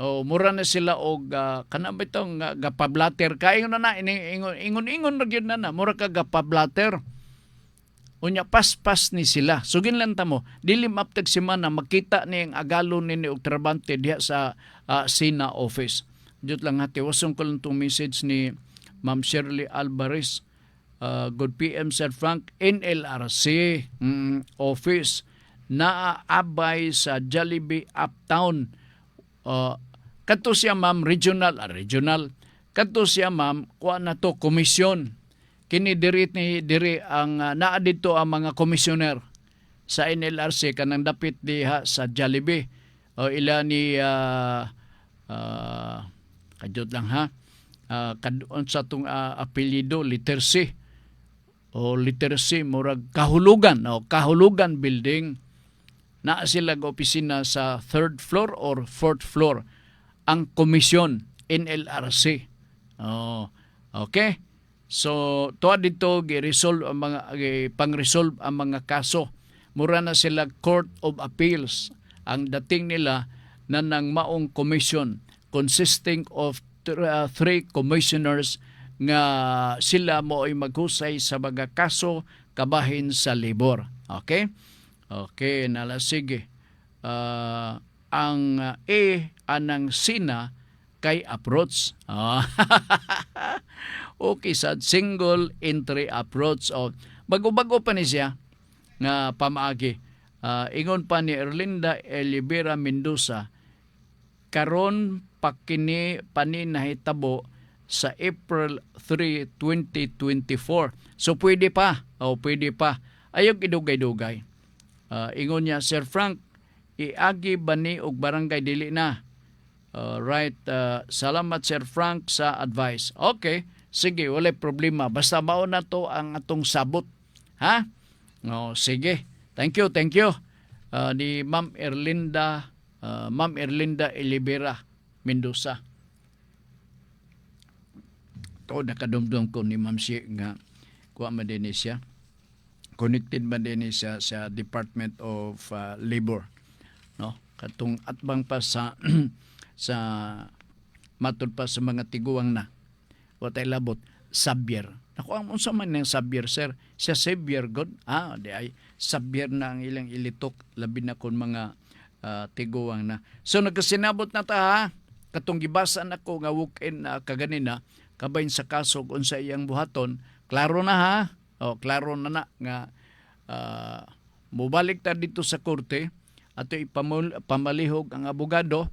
Mura na sila og kana ba itong gapablater kay ingon ra gyud na mura ka gapablater. Unya paspas ni sila. Sugin lang ta mo, dili maptag semana makita ni ang agalon ni og trabante diha sa SINA office. Jud lang hati wasong ko lang tong message ni Ma'am Shirley Alvarez. Good PM Sir Frank, NLRC office naaabay sa Jollibee Uptown. Kadto siya ma'am regional. Kadto siya ma'am kuha na to komisyon. Kini diri ang naa dito ang mga komisyoner sa NLRC kanang dapit diha sa Jollibee. Ila ni kadjot lang ha. Kadon sa tong apelyido letter C. Letter C murag kahulugan building. Na sila opisina sa 3rd floor or 4th floor ang komisyon NLRC. Okay? So tuwa dito gi-resolve ang mga pang-resolve ang mga kaso. Mura na sila Court of Appeals. Ang dating nila na nang maong commission consisting of 3 commissioners nga sila mo ay maghusay sa mga kaso kabahin sa labor. Okay? Okay, sige. Ang anang SINA kay approach. Okay, sad single entry approach. Bago-bago pa ni siya nga pamaagi. Ingon pa ni Erlinda Elibera Mendoza, karon pakini paninahitabo sa April 3, 2024. So pwede pa. Pwede pa. Ayog idugay-dugay. Ingon niya, Sir Frank, iagi ba ni og barangay dili na? Right. Salamat Sir Frank sa advice. Okay. Sige, wala problema. Basta mao na to ang atong sabot. Ha? Sige. Thank you. Ni Ma'am Erlinda Elibera Mendoza. Ito nakadumdum ko ni Ma'am Si nga kuha man din siya. connected man din sa Department of Labor, no, katong atbang pa sa sa matud pa sa mga tiguang na watay labot Xavier. Ako ang unsa man ng Xavier, sir? Siya Xavier god. Di ay Xavier na ang ilang ilitok labi na kon mga tiguang na. So nagkasinabot na ta ha. Katong gibasa nako nga weekend kaganina kabayn sa kaso unsa iyang buhaton, klaro na ha. Klaro na nga mubalik ta dito sa korte ato ipamalihog ang abogado,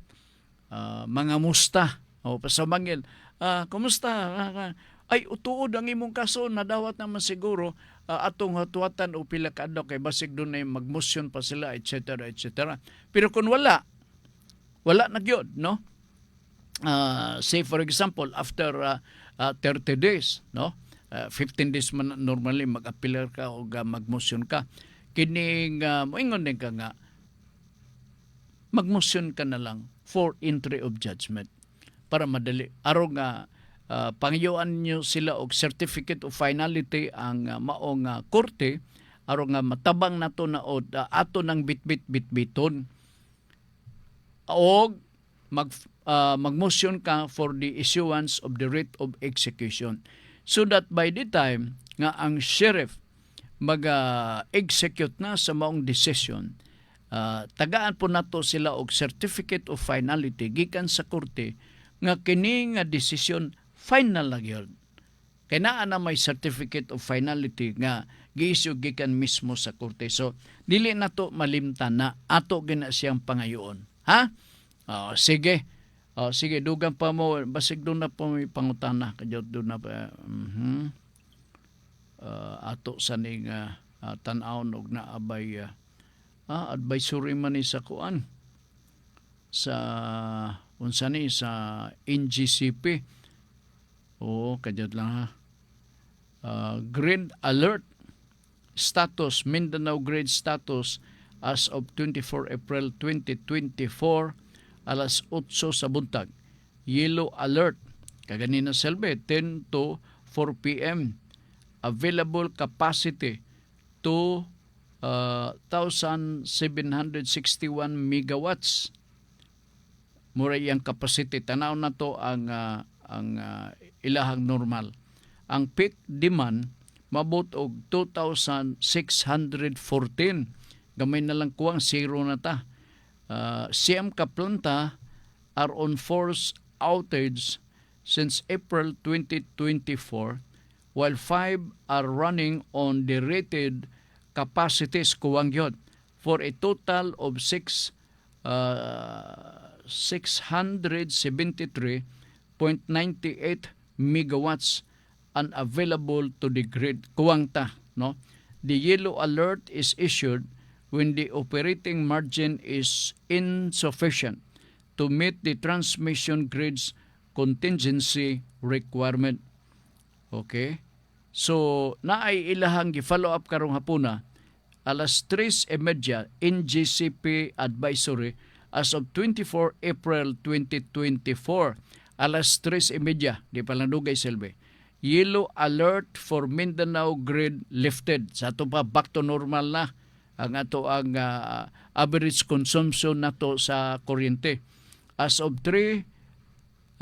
mga musta pasamangil. Kumusta? Ay utuod ang imong kaso, nadawat naman siguro atong hatuatan o pila ka adlaw kay basig doon ay magmotion pa sila, etc. etc. Pero kung wala na gyud, no? Say for example after 30 days, no? 15 days man normally mag-appeal ka o magmotion ka. Kining moingon din ka nga magmotion ka na lang for entry of judgment para madali aron nga pangayuan nyo sila og certificate of finality ang maong korte aron nga matabang nato na ato ng bitbiton og magmotion ka for the issuance of the writ of execution, so that by the time nga ang sheriff mag-execute na sa maong decision, tagaan po nato sila og certificate of finality gikan sa korte nga kini nga decision final na gyud. Kay naa na may certificate of finality nga gi-issue gikan mismo sa korte. So dili nato malimtan na ato gina siyang pangayoon. Ha? Sige. Sige, dugang pa mo, basig doon na po may pangutana. Kadyo doon na pa, ato sa ning tan-aon og naabay, advisory man ni sa kuan. Sa, unsa ni, sa NGCP. Kadyo lang ha. Grade alert status, Mindanao grade status as of 24 April 2024, alas 8 sa buntag. Yellow alert kaganina Selbe 10 to 4 p.m. Available capacity to 1,761 megawatts. Mura yang capacity, tanaw na to ang ilahang normal. Ang peak demand mabot og 2,614. Gamay na lang kuwang zero na ta. Siyam ka planta are on forced outage since April 2024, while 5 are running on the rated capacities kuwang yun, for a total of 673.98 megawatts unavailable to the grid. Kuwang ta, no? The yellow alert is issued when the operating margin is insufficient to meet the transmission grid's contingency requirement. Okay? So, naay ilahang gi-follow up karong hapuna, alas 3:30 NGCP advisory as of 24 April 2024. Alas 3:30, di pa lang dugay Selbe. Yellow alert for Mindanao grid lifted. Sa ito pa, back to normal na ang ato ang average consumption nato sa kuryente. As of 3:09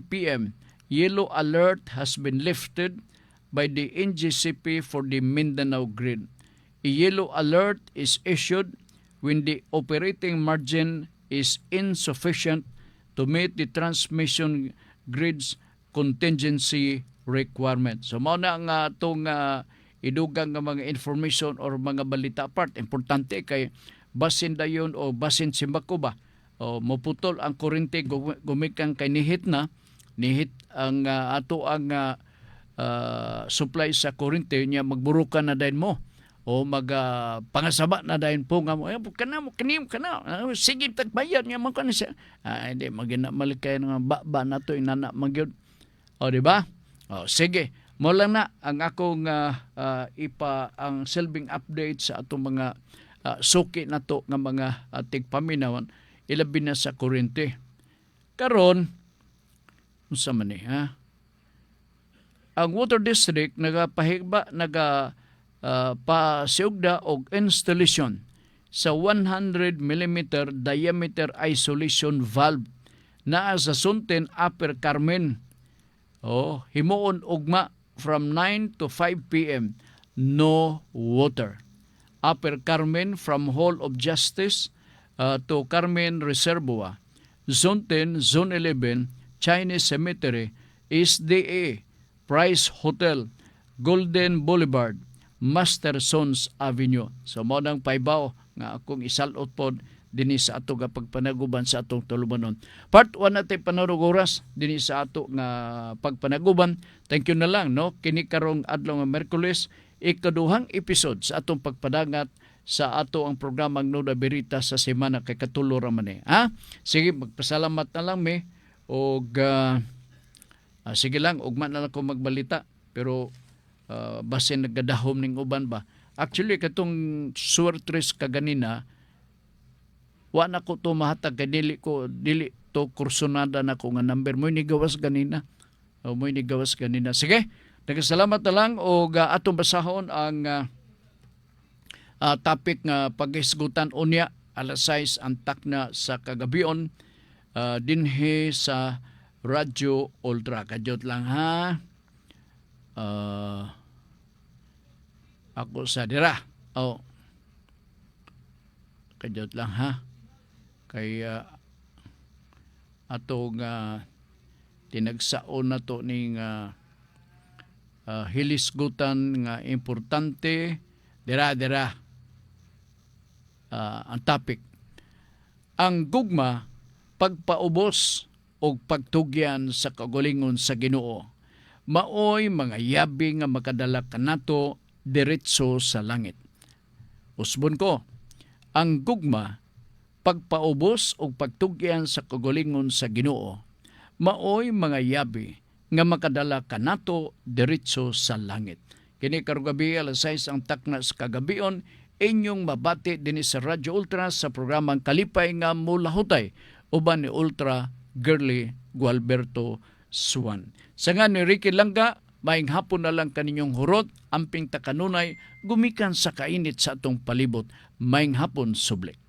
p.m., yellow alert has been lifted by the NGCP for the Mindanao grid. A yellow alert is issued when the operating margin is insufficient to meet the transmission grid's contingency requirement. So mao na ang atong idugang nga mga information or mga balita part. Importante kay basin dayon o basin simbako ba o maputol ang kuryente gumikang kay nihit ang ato ang supply sa kuryente niya magburukan na dayon mo o pangasaba na dayon po nga mo kana sige tagbayad niya man kana siya hindi magina malikay nga ba nato inana magyud o di ba sige mo lang na ang akong ang silbing update sa atong mga suki nato nga mga tigpaminawan ilabi na sa kuryente. Karon unsa man ni ang Water District nagapahigba pasiugda og installation sa 100 mm diameter isolation valve naa sa Sunten Upper Carmen. Himuon ugma from 9 to 5 p.m. no water. Upper Carmen from Hall of Justice to Carmen Reservoir, Zone 10, Zone 11, Chinese Cemetery, SDA, Price Hotel, Golden Boulevard, Master Sons Avenue. So mo nang paybaw nga akong isalot pod dinhi sa ato nga pagpanaguban sa atong tulumanon. Part 1 natin panurog oras dinhi sa ato nga pagpanaguban. Thank you na lang no kini karong adlaw nga Miyerkules, ikaduhang episode sa atong pagpadangat sa ato ang programang Nuda Berita sa semana kay katulo ra man Sige, magpasalamat na lang mi og sige lang ugma na lang ko magbalita pero basin naggadahom ning uban ba. Actually katong suertres kaganina wa na ko to mahatag kay dili to kursonada na ko nga number mo ni gawas ganina. Mo ni gawas ganina. Sige, nagasalamat na lang og atong basahon ang topic nga paghisgutan unya alas 6 ang takna sa kagabion dinhi sa Radyo Ultra. Kadyot lang ha. Ako sa dira. Kadyot lang ha. Kay atong tinagsaon na to ning hilisgutan nga importante dira ang topic. Ang gugma pagpaubos o pagtugyan sa kagalingon sa Ginoo maoy mga yabi nga makadala kanato diretso sa langit. Usbon ko, ang gugma pagpaubos o pagtugyan sa kagalingon sa Ginoo maoy mga yabi nga makadala kanato diretso sa langit. Kini karong gabi alas 6 ang takna sa kagabion inyong mabati dinhi sa Radyo Ultra sa programang Kalipay nga Mulahutay uban ni Ultra Girly Gualberto Swan. Sa nga ni Ricky Langga, maing hapon na lang kaninyong hurot, amping takanunay, gumikan sa kainit sa atong palibot, maing hapon sublik.